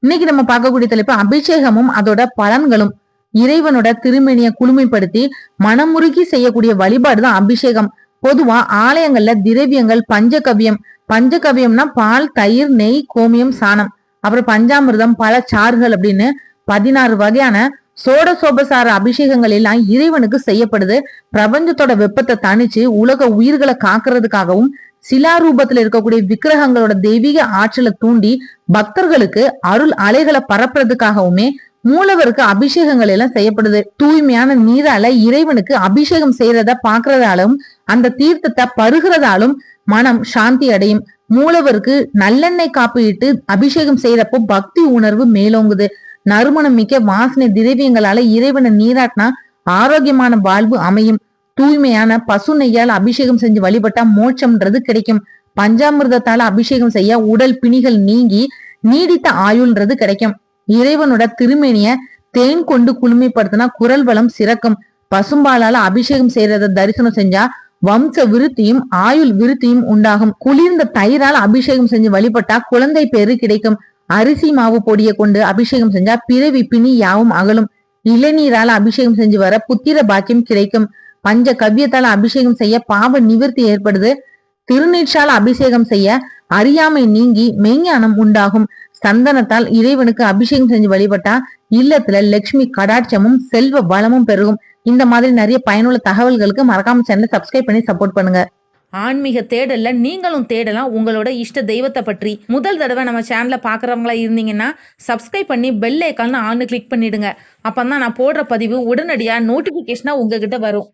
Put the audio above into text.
இன்னைக்கு நம்ம பார்க்கக்கூடிய தலைப்பு அபிஷேகமும் அதோட பலன்களும். இறைவனோட திருமேனிய குளுமைப்படுத்தி மனமுருகி செய்யக்கூடிய வழிபாடுதான் அபிஷேகம். பொதுவா ஆலயங்கள்ல திரவியங்கள் பஞ்சகவ்யம்னா பால், தயிர், நெய், கோமியம், சாணம், அப்புறம் பஞ்சாமிர்தம், பல சாறுகள் அப்படின்னு 16 வகையான சோடசோபசார அபிஷேகங்கள் எல்லாம் இறைவனுக்கு செய்யப்படுது. பிரபஞ்சத்தோட வெப்பத்தை தணிச்சு உலக உயிர்களை காக்குறதுக்காகவும் சிலாரூபத்துல இருக்கக்கூடிய விக்கிரகங்களோட தெய்வீக ஆற்றலை தூண்டி பக்தர்களுக்கு அருள் அலைகளை பரப்புறதுக்காகவுமே மூலவருக்கு அபிஷேகங்கள் எல்லாம் செய்யப்படுது. தூய்மையான நீரால இறைவனுக்கு அபிஷேகம் செய்யறத பாக்குறதாலும் அந்த தீர்த்தத்தை பருகிறதாலும் மனம் சாந்தி அடையும். மூலவருக்கு நல்லெண்ணெய் காப்பிட்டு அபிஷேகம் செய்யறப்போ பக்தி உணர்வு மேலோங்குது. நறுமணம் மிக்க வாசனை திரவியங்களால இறைவனை நீராட்டினா ஆரோக்கியமான வாழ்வு அமையும். தூய்மையான பசு நெய்யால் அபிஷேகம் செஞ்சு வழிபட்டா மோட்சம்ன்றது கிடைக்கும். பஞ்சாமிர்தத்தால அபிஷேகம் செய்ய உடல் பிணிகள் நீங்கி நீடித்த ஆயுள்ன்றது கிடைக்கும். இறைவனோட திருமேனிய தேன் கொண்டு குளுமைப்படுத்தினா குரல் வளம் சிறக்கும். பசும்பாலால அபிஷேகம் செய்யறத தரிசனம் செஞ்சா வம்ச விருத்தியும் ஆயுள் விருத்தியும் உண்டாகும். குளிர்ந்த தயிரால் அபிஷேகம் செஞ்சு வழிபட்டா குழந்தை பேரு கிடைக்கும். அரிசி மாவு பொடியை கொண்டு அபிஷேகம் செஞ்சா பிறவி பிணி யாவும் அகலும். இளநீரால அபிஷேகம் செஞ்சு வர புத்திர பாக்கியம் கிடைக்கும். பஞ்ச கவ்யத்தால அபிஷேகம் செய்ய பாவ நிவர்த்தி ஏற்படுது. திருநீற்றால அபிஷேகம் செய்ய அறியாமை நீங்கி மெய்ஞானம் உண்டாகும். சந்தனத்தால் இறைவனுக்கு அபிஷேகம் செஞ்சு வழிபட்டா இல்லத்துல லட்சுமி கடாட்சமும் செல்வ வளமும் பெருகும். இந்த மாதிரி நிறைய பயனுள்ள தகவல்களுக்கு மறக்காம சேனலை சப்ஸ்கிரைப் பண்ணி சப்போர்ட் பண்ணுங்க. ஆன்மீக தேடல்ல நீங்களும் தேடலாம் உங்களோட இஷ்ட தெய்வத்தை பற்றி. முதல் தடவை நம்ம சேனலை பார்க்குறவங்களா இருந்தீங்கன்னா சப்ஸ்கிரைப் பண்ணி பெல் ஐக்கான் ஆன்னு கிளிக் பண்ணிடுங்க. அப்பதான் நான் போடுற பதிவு உடனடியாக நோட்டிபிகேஷனா உங்ககிட்ட வரும்.